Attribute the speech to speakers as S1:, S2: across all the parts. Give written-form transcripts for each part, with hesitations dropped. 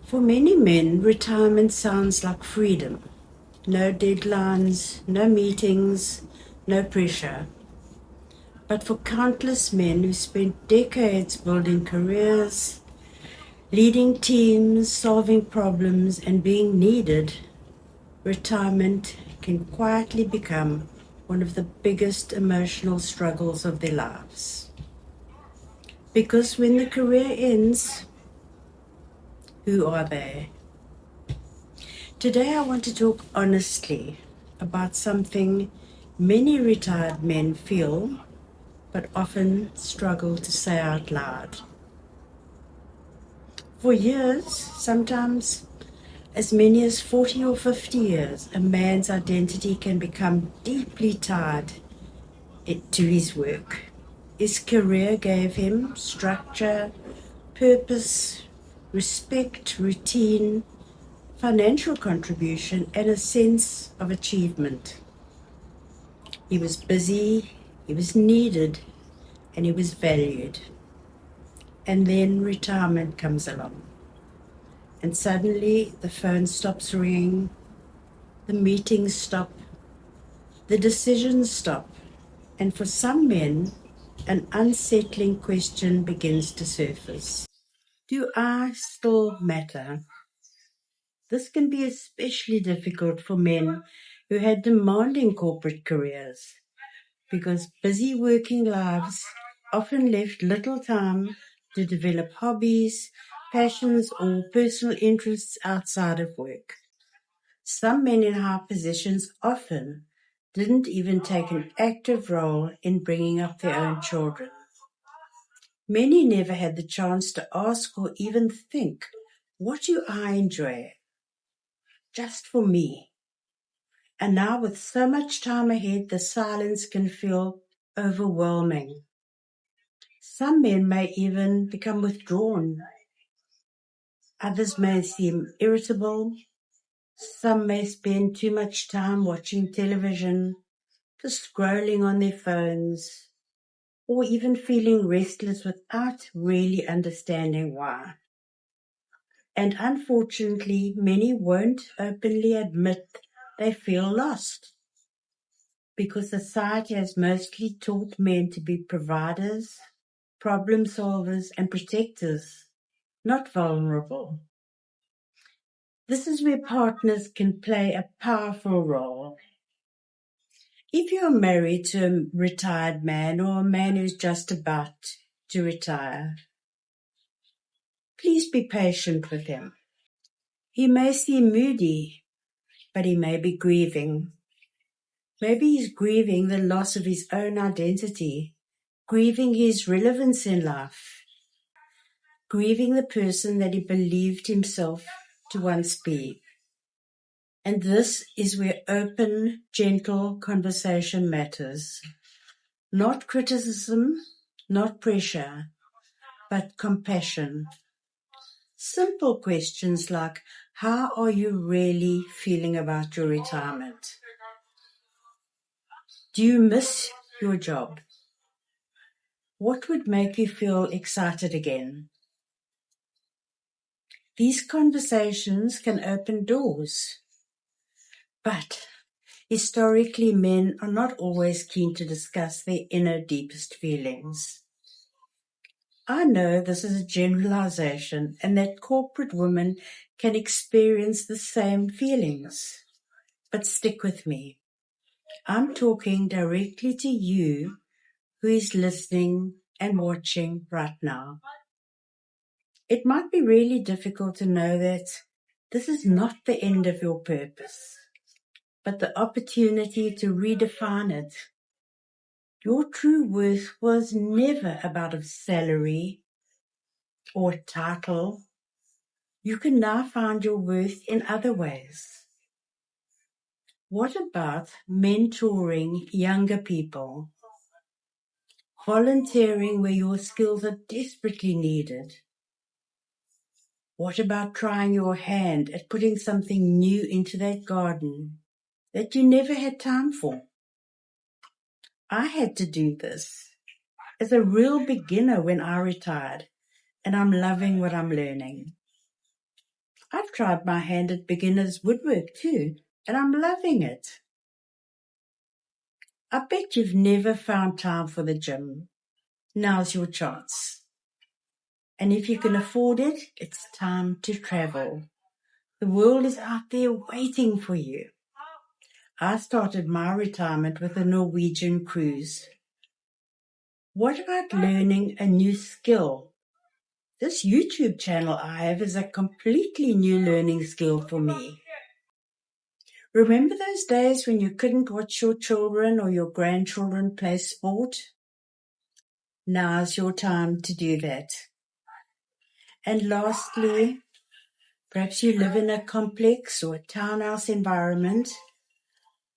S1: For many men, retirement sounds like freedom. No deadlines, no meetings, no pressure. But for countless men who spent decades building careers, leading teams, solving problems, and being needed, retirement can quietly become one of the biggest emotional struggles of their lives. Because when the career ends, who are they? Today I want to talk honestly about something many retired men feel but often struggle to say out loud. For years, sometimes as many as 40 or 50 years, a man's identity can become deeply tied to his work. His career gave him structure, purpose, respect, routine, financial contribution, and a sense of achievement. He was busy, he was needed, and he was valued. And then retirement comes along. And suddenly the phone stops ringing, the meetings stop, the decisions stop. And for some men, an unsettling question begins to surface. Do I still matter? This can be especially difficult for men who had demanding corporate careers because busy working lives often left little time to develop hobbies, passions, or personal interests outside of work. Some men in high positions often didn't even take an active role in bringing up their own children. Many never had the chance to ask or even think, what do I enjoy just for me? And now with so much time ahead, the silence can feel overwhelming. Some men may even become withdrawn. Others may seem irritable. Some may spend too much time watching television, just scrolling on their phones, or even feeling restless without really understanding why. And unfortunately, many won't openly admit they feel lost because society has mostly taught men to be providers, problem solvers, and protectors, not vulnerable. This is where partners can play a powerful role. If you're married to a retired man or a man who's just about to retire, please be patient with him. He may seem moody, but he may be grieving. Maybe he's grieving the loss of his own identity, grieving his relevance in life, grieving the person that he believed himself to once be. And this is where open, gentle conversation matters. Not criticism, not pressure, but compassion. Simple questions like, how are you really feeling about your retirement? Do you miss your job? What would make you feel excited again? These conversations can open doors, but historically men are not always keen to discuss their inner deepest feelings. I know this is a generalization and that corporate women can experience the same feelings, but stick with me. I'm talking directly to you who is listening and watching right now. It might be really difficult to know that this is not the end of your purpose, but the opportunity to redefine it. Your true worth was never about a salary or a title. You can now find your worth in other ways. What about mentoring younger people? Volunteering where your skills are desperately needed? What about trying your hand at putting something new into that garden that you never had time for? I had to do this as a real beginner when I retired, and I'm loving what I'm learning. I've tried my hand at beginner's woodwork too, and I'm loving it. I bet you've never found time for the gym. Now's your chance. And if you can afford it, it's time to travel. The world is out there waiting for you. I started my retirement with a Norwegian cruise. What about learning a new skill? This YouTube channel I have is a completely new learning skill for me. Remember those days when you couldn't watch your children or your grandchildren play sport? Now's your time to do that. And lastly, perhaps you live in a complex or a townhouse environment.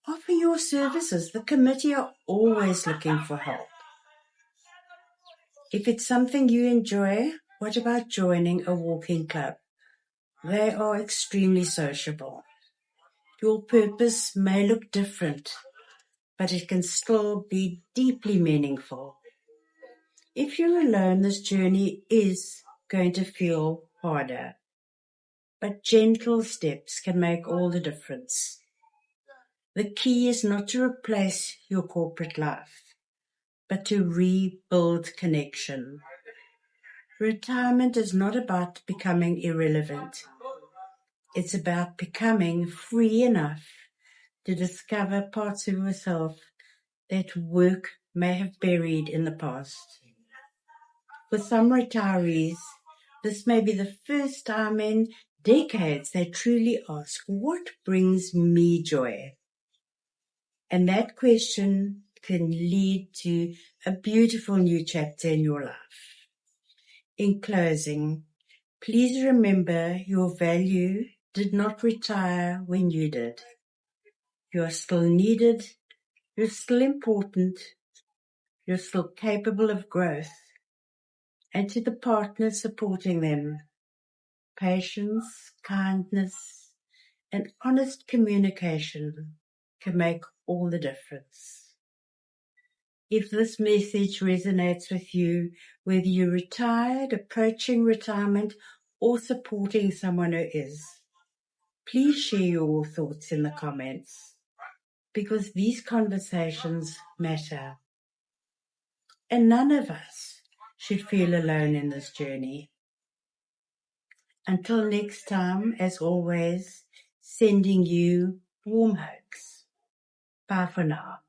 S1: Offer your services. The committee are always looking for help. If it's something you enjoy, what about joining a walking club? They are extremely sociable. Your purpose may look different, but it can still be deeply meaningful. If you're alone, this journey is going to feel harder, but gentle steps can make all the difference. The key is not to replace your corporate life, but to rebuild connection. Retirement is not about becoming irrelevant. It's about becoming free enough to discover parts of yourself that work may have buried in the past. For some retirees, this may be the first time in decades they truly ask, what brings me joy? And that question can lead to a beautiful new chapter in your life. In closing, please remember your value did not retire when you did. You are still needed, you're still important, you're still capable of growth. And to the partners supporting them, patience, kindness, and honest communication can make all the difference. If this message resonates with you, whether you're retired, approaching retirement, or supporting someone who is, please share your thoughts in the comments, because these conversations matter. And none of us should feel alone in this journey. Until next time, as always, sending you warm hugs. Bye for now.